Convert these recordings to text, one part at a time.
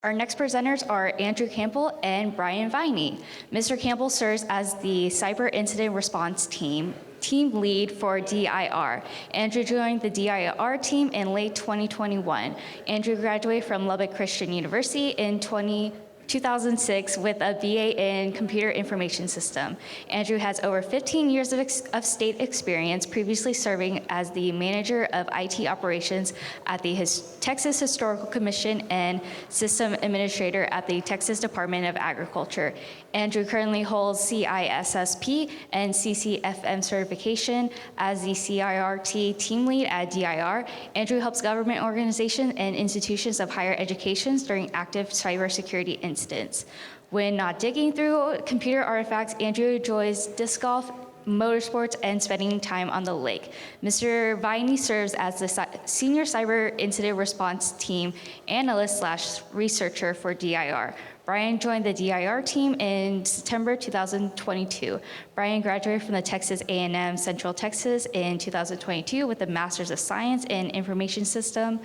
Our next presenters are Andrew Campbell and Brian Viney. Mr. Campbell serves as the Cyber Incident Response Team lead for DIR. Andrew joined the DIR team in late 2021. Andrew graduated from Lubbock Christian University in 2006 with a BA in Computer Information System. Andrew has over 15 years of state experience, previously serving as the manager of IT operations at the Texas Historical Commission and system administrator at the Texas Department of Agriculture. Andrew currently holds CISSP and CCFM certification as the CIRT team lead at DIR. Andrew helps government organizations and institutions of higher education during active cybersecurity incidents. When not digging through computer artifacts, Andrew enjoys disc golf, motorsports, and spending time on the lake. Mr. Viney serves as the Senior Cyber Incident Response Team Analyst/Researcher for DIR. Brian joined the DIR team in September 2022. Brian graduated from the Texas A&M Central Texas in 2022 with a Master's of Science in Information System.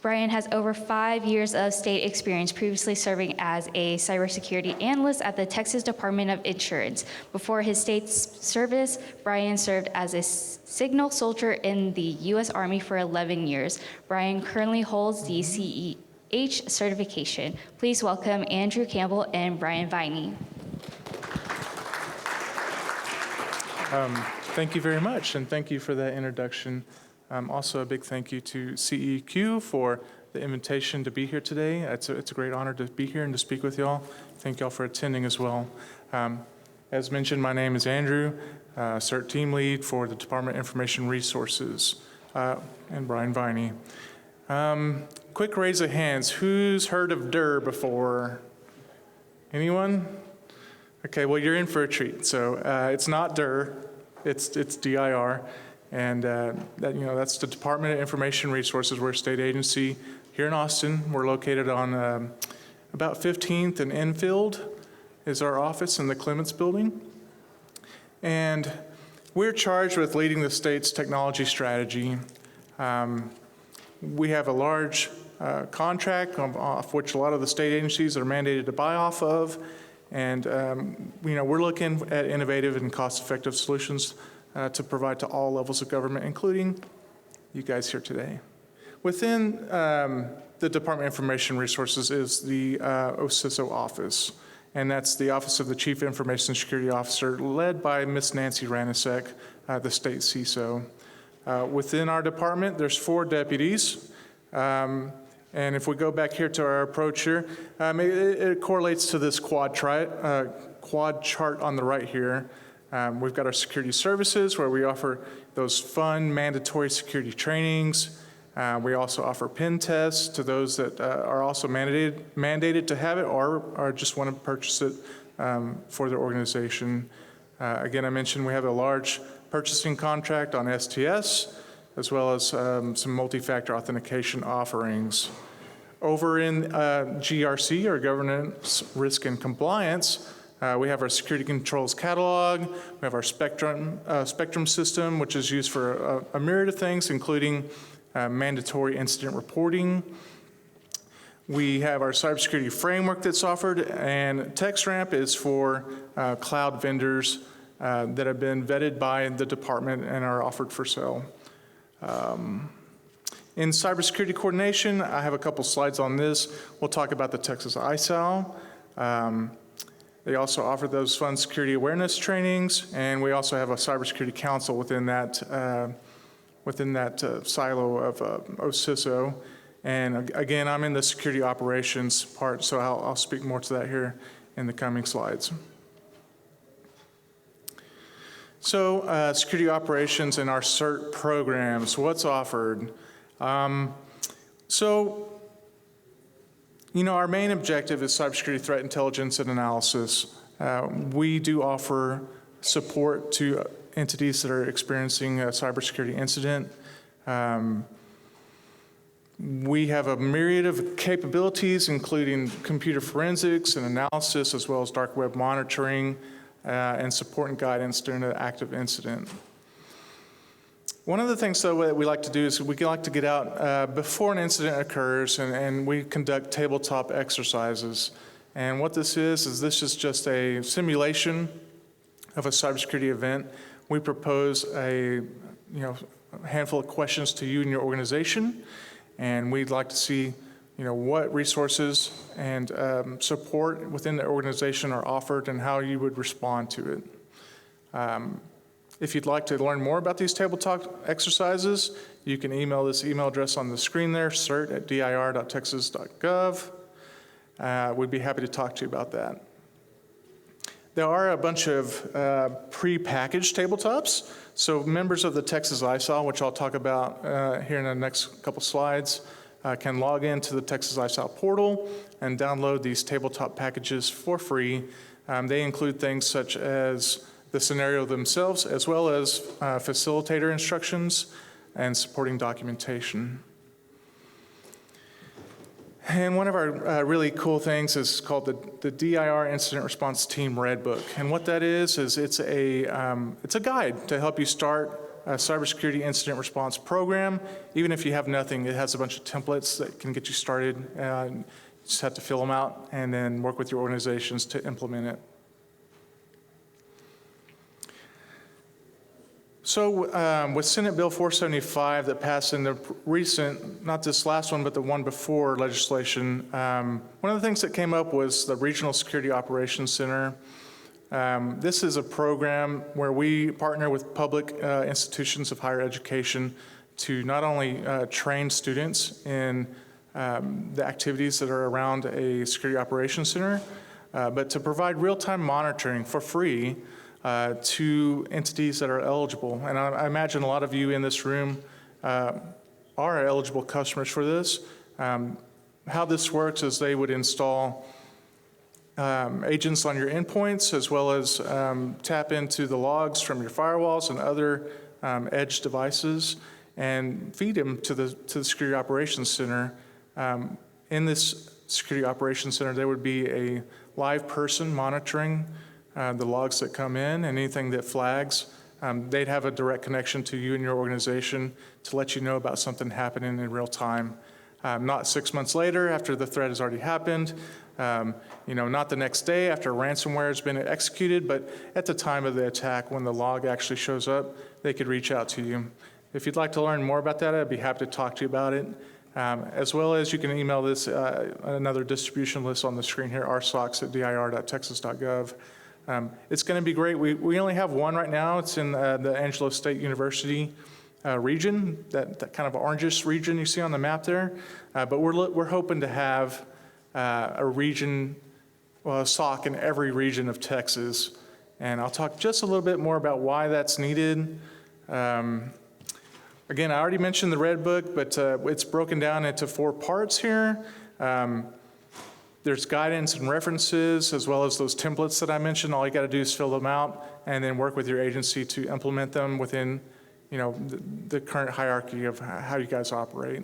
Brian has over 5 years of state experience, previously serving as a cybersecurity analyst at the Texas Department of Insurance. Before his state service, Brian served as a signal soldier in the U.S. Army for 11 years. Brian currently holds the CEH certification. Please welcome Andrew Campbell and Brian Viney. Thank you very much, and thank you for that introduction. Also, a big thank you to CEQ for the invitation to be here today. It's a great honor to be here and to speak with y'all. Thank y'all for attending as well. As mentioned, my name is Andrew, CERT team lead for the Department of Information Resources, and Brian Viney. Quick raise of hands. Who's heard of DIR before? Anyone? Okay, well, you're in for a treat. So it's not DIR, it's DIR. And that's the Department of Information Resources. We're a state agency here in Austin. We're located on about 15th and Enfield is our office in the Clements building. And we're charged with leading the state's technology strategy. We have a large contract off which a lot of the state agencies are mandated to buy off of. And we're looking at innovative and cost-effective solutions to provide to all levels of government, including you guys here today. Within the Department of Information Resources is the OCISO office, and that's the Office of the Chief Information Security Officer, led by Ms. Nancy Ranasek, the state CISO. Within our department, there's 4 deputies, and if we go back here to our approach here, it correlates to this quad chart on the right here. We've got our security services where we offer those fun mandatory security trainings. We also offer pen tests to those that are also mandated to have it or just want to purchase it for their organization. Again, I mentioned we have a large purchasing contract on STS, as well as some multi-factor authentication offerings. Over in GRC, or Governance, Risk, and Compliance, we have our security controls catalog. We have our Spectrum system, which is used for a myriad of things, including mandatory incident reporting. We have our cybersecurity framework that's offered, and TexRamp is for cloud vendors that have been vetted by the department and are offered for sale. In cybersecurity coordination, I have a couple slides on this. We'll talk about the Texas ISAL. They also offer those fun security awareness trainings, and we also have a cybersecurity council within that silo of OCISO. And again, I'm in the security operations part, so I'll speak more to that here in the coming slides. So security operations and our CERT programs, what's offered? Our main objective is cybersecurity threat intelligence and analysis. We do offer support to entities that are experiencing a cybersecurity incident. We have a myriad of capabilities, including computer forensics and analysis, as well as dark web monitoring and support and guidance during an active incident. One of the things, though, that we like to do is we like to get out before an incident occurs, and we conduct tabletop exercises. And what this is this is just a simulation of a cybersecurity event. We propose a handful of questions to you and your organization, and we'd like to see what resources and support within the organization are offered and how you would respond to it. If you'd like to learn more about these tabletop exercises, you can email this email address on the screen there, cert@dir.texas.gov. We'd be happy to talk to you about that. There are a bunch of pre-packaged tabletops. So members of the Texas ISAL, which I'll talk about here in the next couple slides, can log into the Texas ISAL portal and download these tabletop packages for free. They include things such as the scenario themselves, as well as facilitator instructions and supporting documentation. And one of our really cool things is called the DIR Incident Response Team Red Book. And what that is it's a guide to help you start a cybersecurity incident response program. Even if you have nothing, it has a bunch of templates that can get you started. You just have to fill them out and then work with your organizations to implement it. So with Senate Bill 475 that passed in the recent, not this last one, but the one before legislation, one of the things that came up was the Regional Security Operations Center. This is a program where we partner with public institutions of higher education to not only train students in the activities that are around a security operations center, but to provide real-time monitoring for free to entities that are eligible. And I imagine a lot of you in this room are eligible customers for this. How this works is they would install agents on your endpoints, as well as tap into the logs from your firewalls and other edge devices, and feed them to the Security Operations Center. In this Security Operations Center, there would be a live person monitoring the logs that come in and anything that flags. They'd have a direct connection to you and your organization to let you know about something happening in real time. Not 6 months later after the threat has already happened, not the next day after ransomware has been executed, but at the time of the attack when the log actually shows up, they could reach out to you. If you'd like to learn more about that, I'd be happy to talk to you about it. As well as you can email this, another distribution list on the screen here, rsocs@dir.texas.gov. It's going to be great. We only have one right now. It's in the Angelo State University region, that kind of orangish region you see on the map there. But we're hoping to have a region, a SOC in every region of Texas. And I'll talk just a little bit more about why that's needed. Again, I already mentioned the Red Book, but it's broken down into 4 parts here. There's guidance and references, as well as those templates that I mentioned. All you got to do is fill them out and then work with your agency to implement them within the current hierarchy of how you guys operate.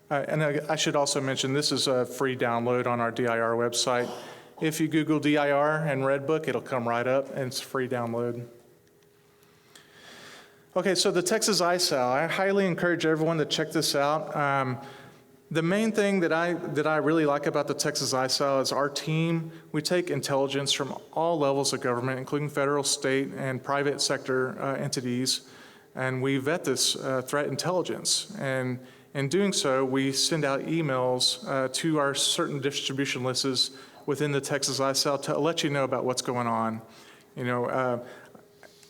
And I should also mention, this is a free download on our DIR website. If you Google DIR and Red Book, it'll come right up, and it's a free download. Okay, so the Texas ISAL, I highly encourage everyone to check this out. The main thing that I really like about the Texas ISAL is our team. We take intelligence from all levels of government, including federal, state, and private sector entities, and we vet this threat intelligence. And in doing so, we send out emails to our certain distribution lists within the Texas ISAL to let you know about what's going on.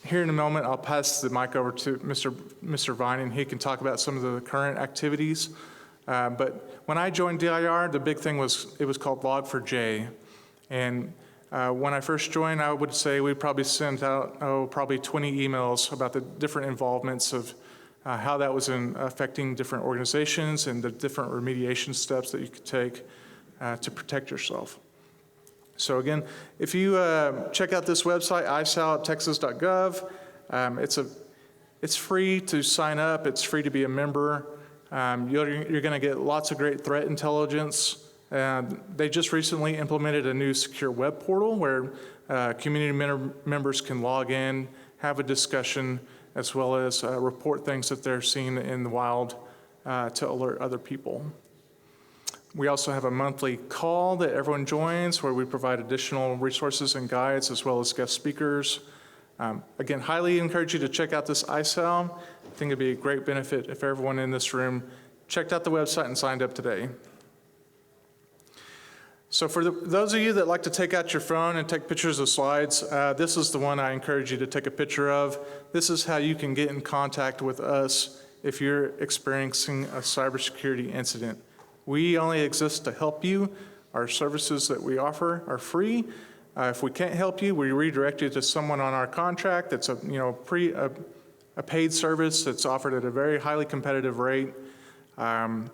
Here in a moment, I'll pass the mic over to Mr. Vine, and he can talk about some of the current activities. But when I joined DIR, the big thing was called Log4j. And when I first joined, I would say we probably sent out probably 20 emails about the different involvements of how that was affecting different organizations and the different remediation steps that you could take to protect yourself. So again, if you check out this website, isal@texas.gov, it's free to sign up. It's free to be a member. You're going to get lots of great threat intelligence. They just recently implemented a new secure web portal where community members can log in, have a discussion, as well as report things that they're seeing in the wild to alert other people. We also have a monthly call that everyone joins where we provide additional resources and guides as well as guest speakers. Again, highly encourage you to check out this ISAL. I think it'd be a great benefit if everyone in this room checked out the website and signed up today. So for those of you that like to take out your phone and take pictures of slides, this is the one I encourage you to take a picture of. This is how you can get in contact with us if you're experiencing a cybersecurity incident. We only exist to help you. Our services that we offer are free. If we can't help you, we redirect you to someone on our contract that's a paid service that's offered at a very highly competitive rate. Again,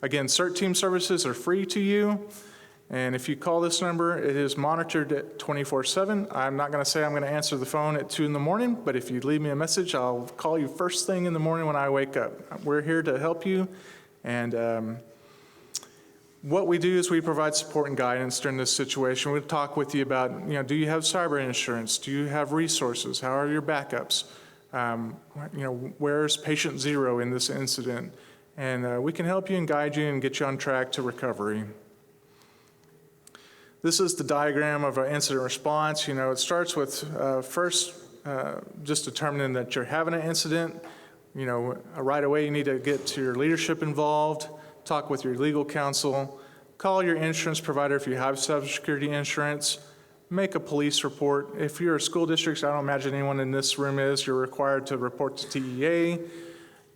CERT team services are free to you. And if you call this number, it is monitored at 24/7. I'm not going to say I'm going to answer the phone at 2 in the morning, but if you leave me a message, I'll call you first thing in the morning when I wake up. We're here to help you. And what we do is we provide support and guidance during this situation. We'll talk with you about, do you have cyber insurance? Do you have resources? How are your backups? Where's patient zero in this incident? And we can help you and guide you and get you on track to recovery. This is the diagram of an incident response. It starts with first just determining that you're having an incident. Right away you need to get to your leadership involved, talk with your legal counsel, call your insurance provider if you have cybersecurity insurance, make a police report. If you're a school district, I don't imagine anyone in this room is, you're required to report to TEA.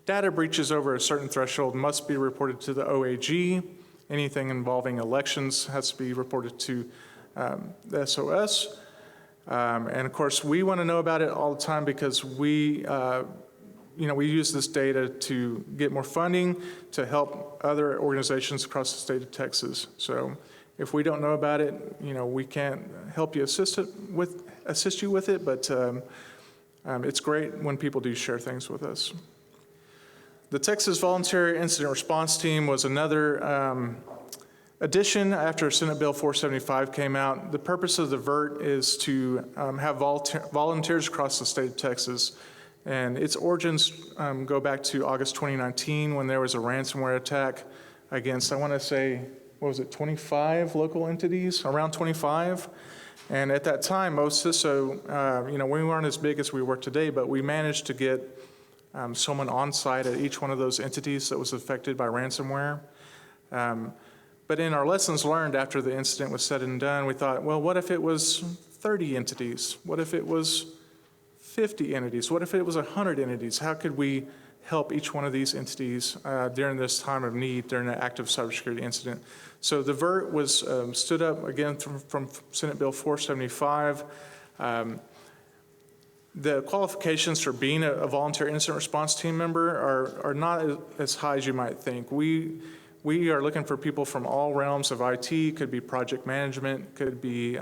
Data breaches over a certain threshold must be reported to the OAG. Anything involving elections has to be reported to the SOS. And of course, we want to know about it all the time because we use this data to get more funding to help other organizations across the state of Texas. So if we don't know about it, we can't help you assist you with it, but it's great when people do share things with us. The Texas Voluntary Incident Response Team was another addition after Senate Bill 475 came out. The purpose of the VERT is to have volunteers across the state of Texas. And its origins go back to August 2019 when there was a ransomware attack against, I want to say, 25 local entities, around 25. And at that time, most CISO, we weren't as big as we were today, but we managed to get someone on site at each one of those entities that was affected by ransomware. But in our lessons learned after the incident was said and done, we thought, well, what if it was 30 entities? What if it was 50 entities? What if it was 100 entities? How could we help each one of these entities during this time of need, during an active cybersecurity incident? So the VERT was stood up again from Senate Bill 475. The qualifications for being a voluntary incident response team member are not as high as you might think. We are looking for people from all realms of IT. Could be project management, could be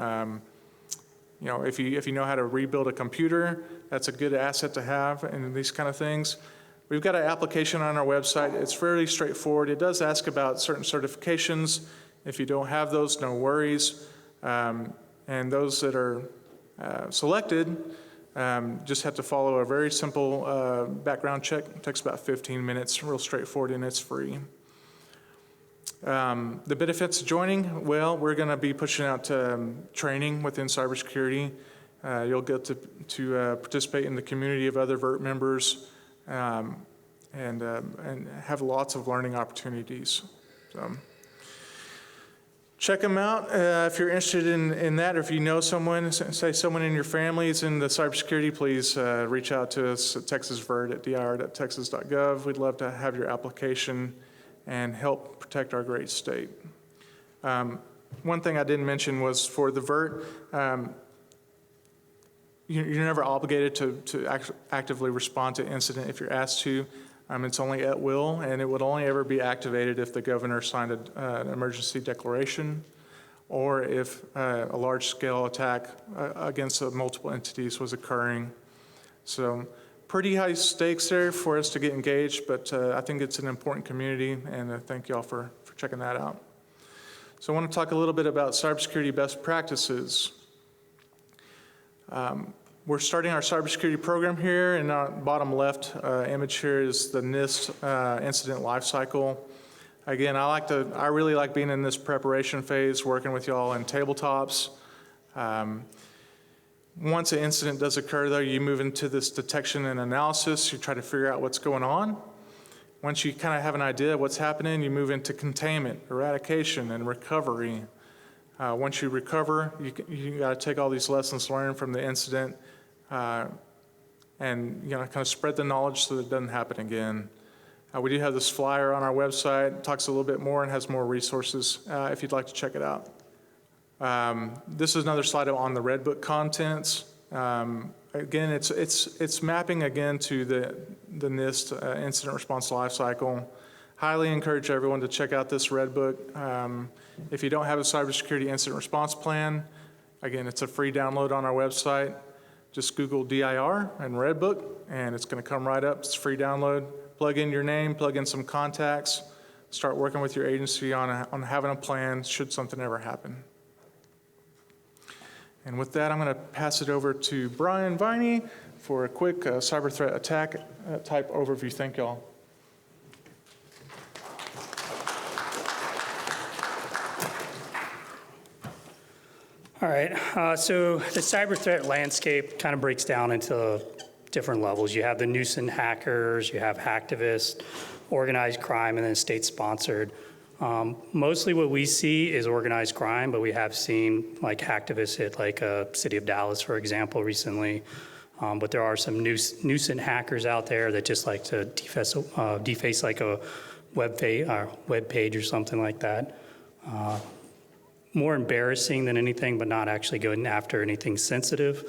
if you know how to rebuild a computer, that's a good asset to have, and these kind of things. We've got an application on our website. It's fairly straightforward. It does ask about certain certifications. If you don't have those, no worries. And those that are selected just have to follow a very simple background check. It takes about 15 minutes, real straightforward, and it's free. The benefits of joining, well, we're going to be pushing out training within cybersecurity. You'll get to participate in the community of other VERT members and have lots of learning opportunities. So check them out if you're interested in that, or if you know someone, say someone in your family is in the cybersecurity, please reach out to us at texasvert@dir.texas.gov. We'd love to have your application and help protect our great state. One thing I didn't mention was for the VERT, you're never obligated to actively respond to incident if you're asked to. It's only at will, and it would only ever be activated if the governor signed an emergency declaration or if a large-scale attack against multiple entities was occurring. So pretty high stakes there for us to get engaged, but I think it's an important community, and thank you all for checking that out. So I want to talk a little bit about cybersecurity best practices. We're starting our cybersecurity program here, and bottom left image here is the NIST incident lifecycle. Again, I really like being in this preparation phase, working with y'all in tabletops. Once an incident does occur, though, you move into this detection and analysis. You try to figure out what's going on. Once you kind of have an idea of what's happening, you move into containment, eradication, and recovery. Once you recover, you got to take all these lessons learned from the incident and kind of spread the knowledge so that it doesn't happen again. We do have this flyer on our website. It talks a little bit more and has more resources if you'd like to check it out. This is another slide on the Red Book contents. Again, it's mapping again to the NIST incident response lifecycle. Highly encourage everyone to check out this Red Book. If you don't have a cybersecurity incident response plan, again, it's a free download on our website. Just Google DIR and Red Book, and it's going to come right up. It's a free download. Plug in your name, plug in some contacts, start working with your agency on having a plan should something ever happen. And with that, I'm going to pass it over to Brian Viney for a quick cyber threat attack type overview. Thank y'all. All right, so the cyber threat landscape kind of breaks down into different levels. You have the nuisance hackers, you have hacktivists, organized crime, and then state-sponsored. Mostly what we see is organized crime, but we have seen like hacktivists hit like City of Dallas, for example, recently. But there are some nuisance hackers out there that just like to deface like a web page or something like that. More embarrassing than anything, but not actually going after anything sensitive.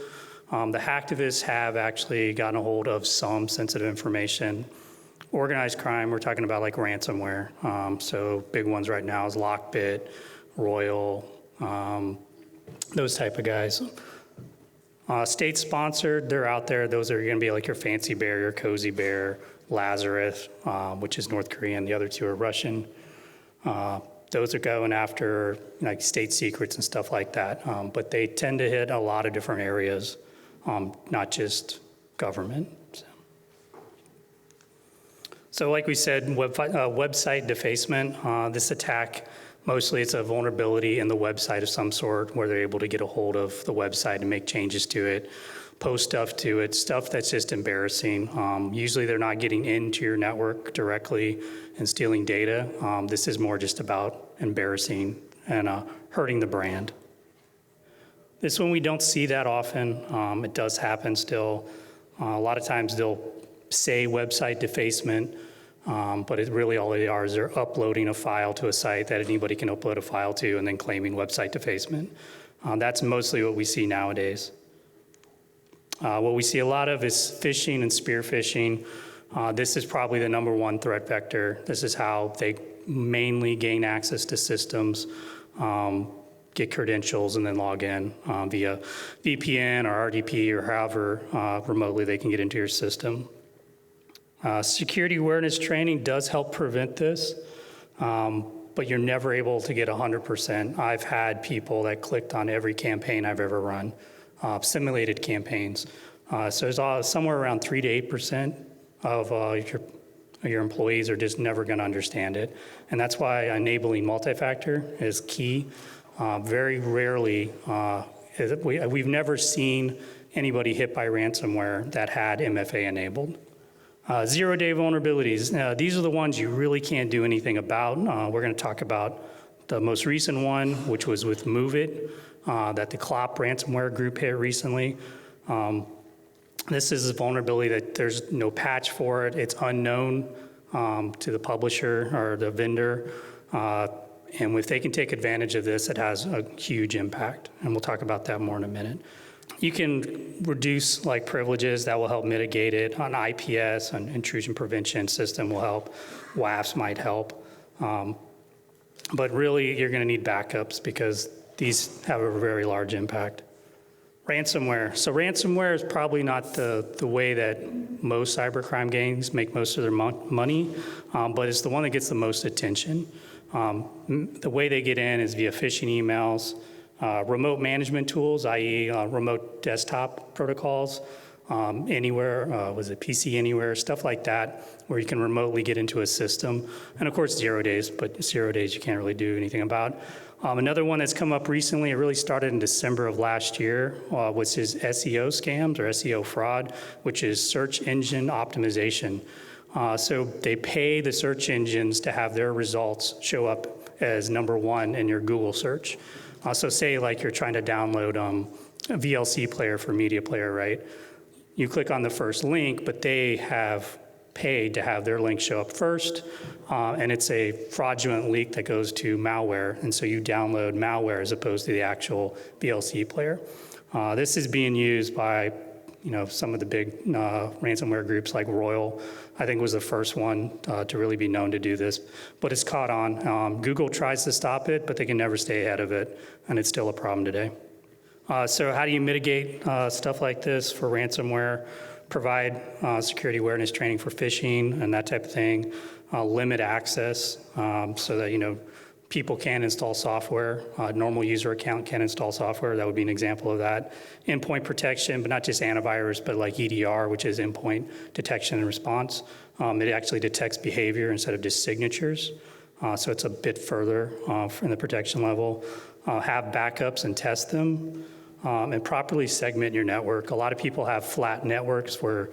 The hacktivists have actually gotten a hold of some sensitive information. Organized crime, we're talking about like ransomware. So big ones right now is Lockbit, Royal, those type of guys. State-sponsored, they're out there. Those are gonna be like your Fancy Bear, your Cozy Bear, Lazarus, which is North Korean. The other two are Russian. Those are going after like state secrets and stuff like that. But they tend to hit a lot of different areas, not just government. So like we said, website defacement, this attack, mostly it's a vulnerability in the website of some sort where they're able to get a hold of the website and make changes to it, post stuff to it, stuff that's just embarrassing. Usually they're not getting into your network directly and stealing data. This is more just about embarrassing and hurting the brand. This one we don't see that often. It does happen still. A lot of times they'll say website defacement, but it really all they are is they're uploading a file to a site that anybody can upload a file to and then claiming website defacement. That's mostly what we see nowadays. What we see a lot of is phishing and spear phishing. This is probably the #1 threat vector. This is how they mainly gain access to systems, get credentials, and then log in via VPN or RDP or however remotely they can get into your system. Security awareness training does help prevent this, but you're never able to get 100%. I've had people that clicked on every campaign I've ever run, simulated campaigns. So there's somewhere around 3 to 8% of your employees are just never going to understand it. And that's why enabling multi-factor is key. Very rarely, we've never seen anybody hit by ransomware that had MFA enabled. Zero-day vulnerabilities. These are the ones you really can't do anything about. We're going to talk about the most recent one, which was with MoveIt, that the Clop ransomware group hit recently. This is a vulnerability that there's no patch for it. It's unknown to the publisher or the vendor. And if they can take advantage of this, it has a huge impact. And we'll talk about that more in a minute. You can reduce like privileges that will help mitigate it. On IPS, an intrusion prevention system will help. WAFs might help. But really, you're going to need backups because these have a very large impact. Ransomware. So ransomware is probably not the way that most cybercrime gangs make most of their money, but it's the one that gets the most attention. The way they get in is via phishing emails, Remote management tools, i.e. Remote desktop protocols, anywhere, was it PC Anywhere, stuff like that, where you can remotely get into a system. And of course, 0 days, but 0 days you can't really do anything about. Another one that's come up recently, it really started in December of last year, which is SEO scams or SEO fraud, which is search engine optimization. So they pay the search engines to have their results show up as #1 in your Google search. So say like you're trying to download a VLC player for Media Player, right? You click on the first link, but they have paid to have their link show up first, and it's a fraudulent link that goes to malware, and so you download malware as opposed to the actual VLC player. This is being used by some of the big ransomware groups like Royal, I think was the first one to really be known to do this, but it's caught on. Google tries to stop it, but they can never stay ahead of it, and it's still a problem today. So how do you mitigate stuff like this for ransomware? Provide security awareness training for phishing and that type of thing. Limit access so that people can install software. Normal user account can install software. That would be an example of that. Endpoint protection, but not just antivirus, but like EDR, which is endpoint detection and response. It actually detects behavior instead of just signatures. So it's a bit further in the protection level. Have backups and test them. And properly segment your network. A lot of people have flat networks where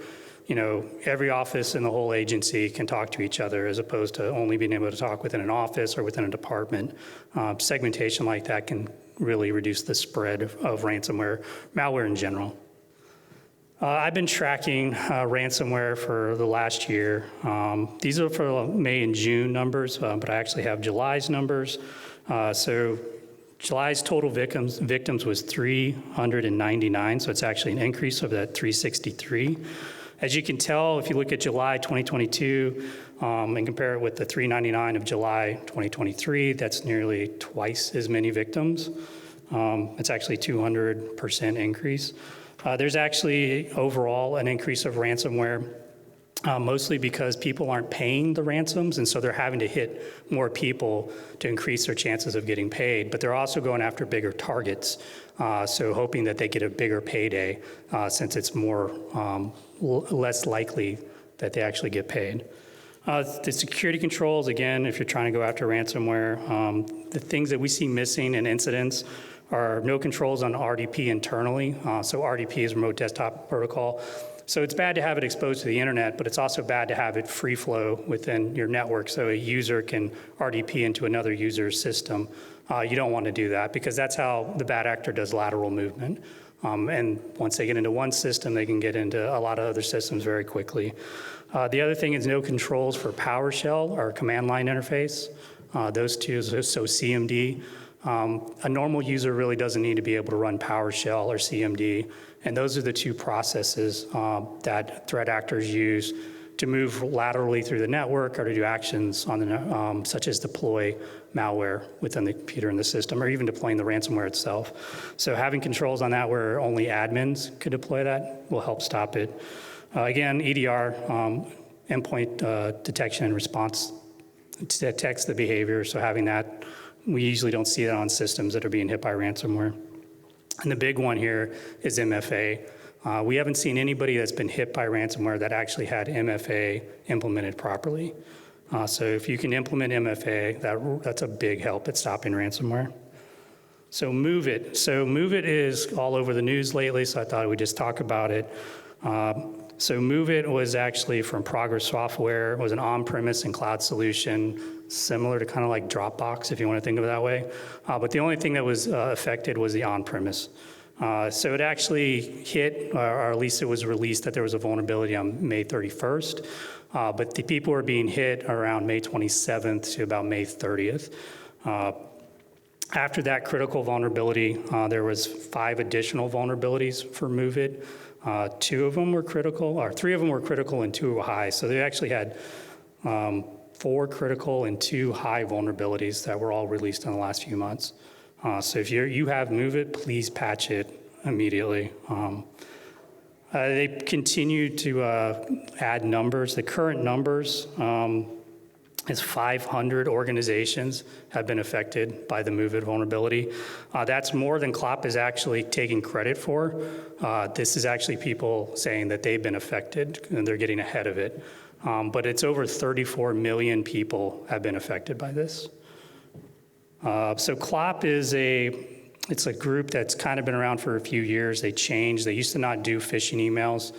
every office in the whole agency can talk to each other as opposed to only being able to talk within an office or within a department. Segmentation like that can really reduce the spread of ransomware, malware in general. I've been tracking ransomware for the last year. These are for May and June numbers, but I actually have July's numbers. So July's total victims was 399, so it's actually an increase of that 363. As you can tell, if you look at July 2022 and compare it with the 399 of July 2023, that's nearly twice as many victims. It's actually 200% increase. There's actually overall an increase of ransomware, mostly because people aren't paying the ransoms, and so they're having to hit more people to increase their chances of getting paid. But they're also going after bigger targets, so hoping that they get a bigger payday since it's less likely that they actually get paid. The security controls, again, if you're trying to go after ransomware, the things that we see missing in incidents are no controls on RDP internally. So RDP is Remote Desktop Protocol. So it's bad to have it exposed to the internet, but it's also bad to have it free flow within your network so a user can RDP into another user's system. You don't want to do that because that's how the bad actor does lateral movement. And once they get into one system, they can get into a lot of other systems very quickly. The other thing is no controls for PowerShell or command line interface. Those two, so CMD. A normal user really doesn't need to be able to run PowerShell or CMD, and those are the two processes that threat actors use to move laterally through the network or to do actions on the such as deploy malware within the computer in the system, or even deploying the ransomware itself. So having controls on that where only admins could deploy that will help stop it. Again, EDR, endpoint detection and response, detects the behavior, so having that, we usually don't see that on systems that are being hit by ransomware. And the big one here is MFA. We haven't seen anybody that's been hit by ransomware that actually had MFA implemented properly. So if you can implement MFA, that's a big help at stopping ransomware. So MOVEit. So MOVEit is all over the news lately, so I thought we'd just talk about it. So MOVEit was actually from Progress Software. It was an on-premise and cloud solution, similar to kind of like Dropbox, if you want to think of it that way. But the only thing that was affected was the on-premise. So it actually hit, or at least it was released that there was a vulnerability on May 31st. But the people were being hit around May 27th to about May 30th. After that critical vulnerability, there was 5 additional vulnerabilities for MOVEit. 2 of them were critical, or 3 of them were critical and 2 were high. So they actually had 4 critical and 2 high vulnerabilities that were all released in the last few months. So if you have MOVEit, please patch it immediately. They continue to add numbers. The current numbers is 500 organizations have been affected by the MOVEit vulnerability. That's more than CLOP is actually taking credit for. This is actually people saying that they've been affected and they're getting ahead of it. But it's over 34 million people have been affected by this. So CLOP is it's a group that's kind of been around for a few years. They changed. They used to not do phishing emails,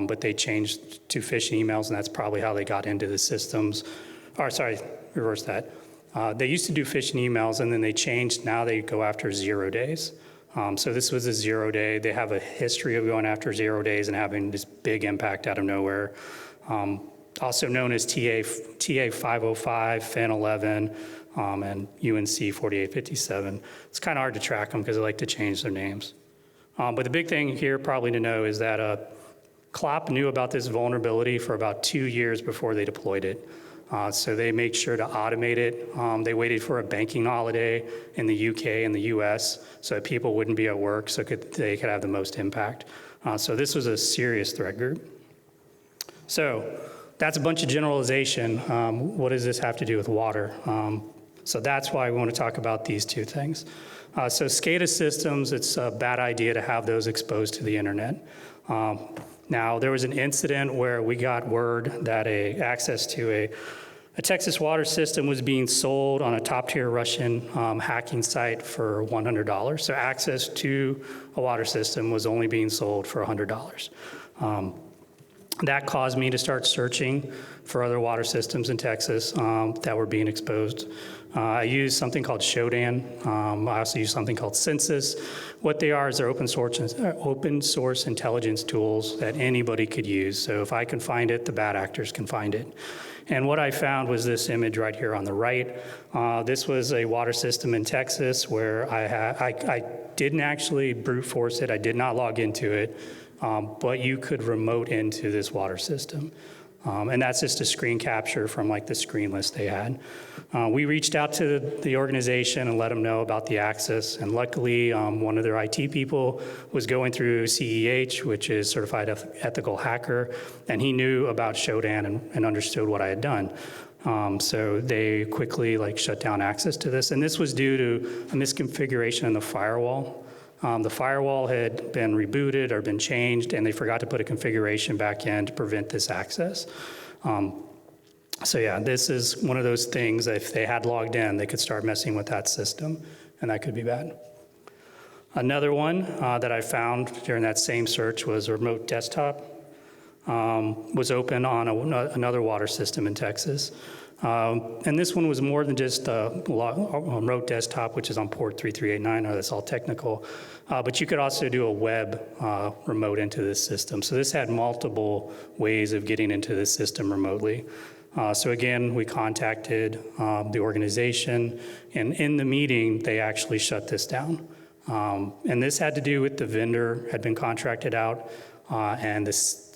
but they changed to phishing emails, and that's probably how they got into the systems. Or sorry, reverse that. They used to do phishing emails, and then they changed. Now they go after 0 days. So this was a 0 day. They have a history of going after 0 days and having this big impact out of nowhere. Also known as TA 505, FIN 11, and UNC 4857. It's kind of hard to track them because they like to change their names. But the big thing here probably to know is that CLOP knew about this vulnerability for about 2 years before they deployed it. So they made sure to automate it. They waited for a banking holiday in the UK and the US so that people wouldn't be at work so they could have the most impact. So this was a serious threat group. So that's a bunch of generalization. What does this have to do with water? So that's why we want to talk about these two things. So SCADA systems, it's a bad idea to have those exposed to the internet. Now, there was an incident where we got word that access to a Texas water system was being sold on a top-tier Russian hacking site for $100. So access to a water system was only being sold for $100. That caused me to start searching for other water systems in Texas that were being exposed. I used something called Shodan. I also used something called Census. What they are is they're open source intelligence tools that anybody could use. So if I can find it, the bad actors can find it. And what I found was this image right here on the right. This was a water system in Texas where I didn't actually brute force it. I did not log into it. But you could remote into this water system. And that's just a screen capture from like the screen list they had. We reached out to the organization and let them know about the access. And luckily, one of their IT people was going through CEH, which is Certified Ethical Hacker, and he knew about Shodan and understood what I had done. So they quickly shut down access to this. And this was due to a misconfiguration in the firewall. The firewall had been rebooted or been changed, and they forgot to put a configuration back in to prevent this access. So yeah, this is one of those things that if they had logged in, they could start messing with that system, and that could be bad. Another one that I found during that same search was a remote desktop. Was open on another water system in Texas. And this one was more than just a remote desktop, which is on port 3389, or that's all technical. But you could also do a web remote into this system. So this had multiple ways of getting into this system remotely. So again, we contacted the organization, and in the meeting, they actually shut this down. And this had to do with the vendor had been contracted out, and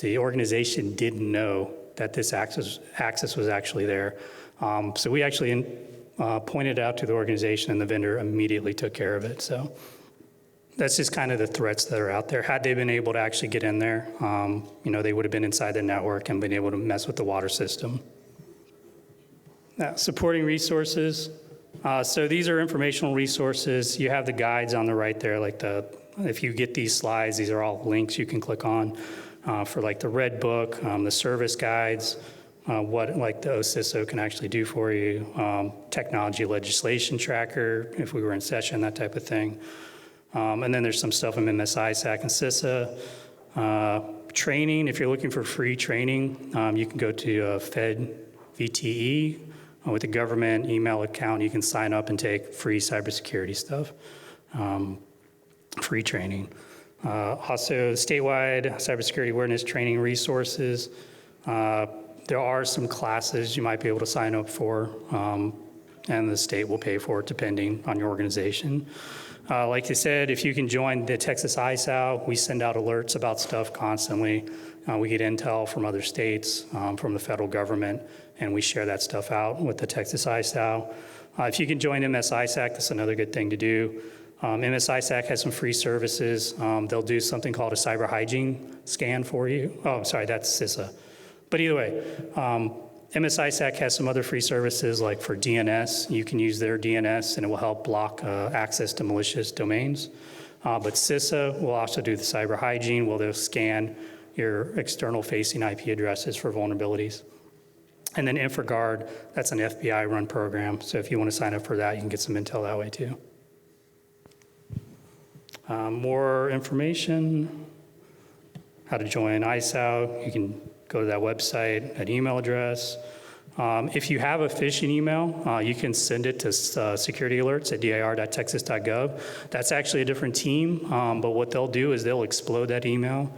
the organization didn't know that this access was actually there. So we actually pointed out to the organization, and the vendor immediately took care of it. So that's just kind of the threats that are out there. Had they been able to actually get in there, they would have been inside the network and been able to mess with the water system. Now, supporting resources. So these are informational resources. You have the guides on the right there, if you get these slides, these are all links you can click on for the Red Book, the service guides, what the OCISO can actually do for you, technology legislation tracker, if we were in session, that type of thing. And then there's some stuff in MSISAC and CISA. Training, if you're looking for free training, you can go to Fed VTE with a government email account. You can sign up and take free cybersecurity stuff. Free training. Also, statewide cybersecurity awareness training resources. There are some classes you might be able to sign up for, and the state will pay for it depending on your organization. Like I said, if you can join the Texas ISAO, we send out alerts about stuff constantly. We get intel from other states, from the federal government, and we share that stuff out with the Texas ISAO. If you can join MSISAC, that's another good thing to do. MSISAC has some free services. They'll do something called a cyber hygiene scan for you. Oh, sorry, that's CISA. But either way, MSISAC has some other free services, like for DNS. You can use their DNS, and it will help block access to malicious domains. But CISA will also do the cyber hygiene, where they'll scan your external-facing IP addresses for vulnerabilities. And then InfraGard, that's an FBI-run program. So if you want to sign up for that, you can get some intel that way too. More information, how to join ISAO, you can go to that website, that email address. If you have a phishing email, you can send it to security_alerts@dir.texas.gov. That's actually a different team, but what they'll do is they'll explode that email.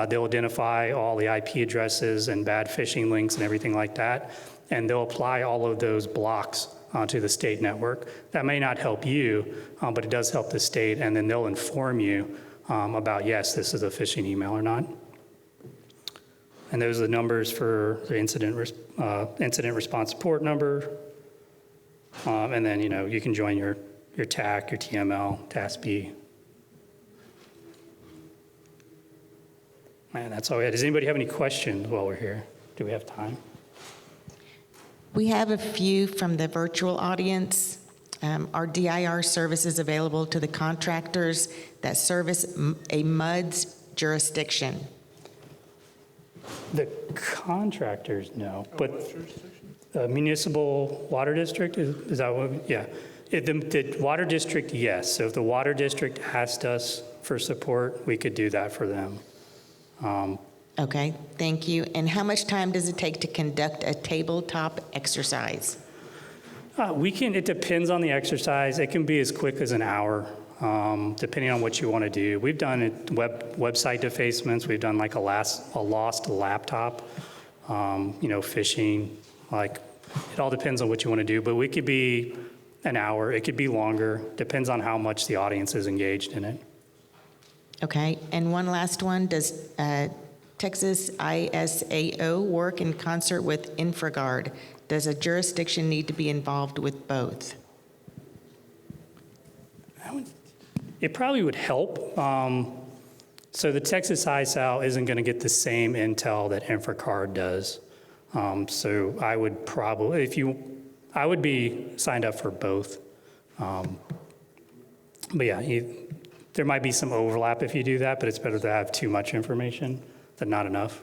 They'll identify all the IP addresses and bad phishing links and everything like that, and they'll apply all of those blocks to the state network. That may not help you, but it does help the state, and then they'll inform you about, yes, this is a phishing email or not. And those are the numbers for the incident response support number. And then, you can join your TAC, your TML, TASB. And that's all we had. Does anybody have any questions while we're here? Do we have time? We have a few from the virtual audience. Are DIR services available to the contractors that service a MUD's jurisdiction? The contractors, no. But municipal water district, is that what? Yeah. The water district, yes. So if the water district asked us for support, we could do that for them. Okay, thank you. And how much time does it take to conduct a tabletop exercise? It depends on the exercise. It can be as quick as an hour, depending on what you want to do. We've done website defacements. We've done like a lost laptop, phishing. Like, it all depends on what you want to do. But we could be an hour. It could be longer. Depends on how much the audience is engaged in it. Okay, and one last one. Does Texas ISAO work in concert with InfraGard? Does a jurisdiction need to be involved with both? It probably would help. So the Texas ISAO isn't going to get the same intel that InfraGard does. So I would probably, I would be signed up for both. But yeah, there might be some overlap if you do that, but it's better to have too much information than not enough.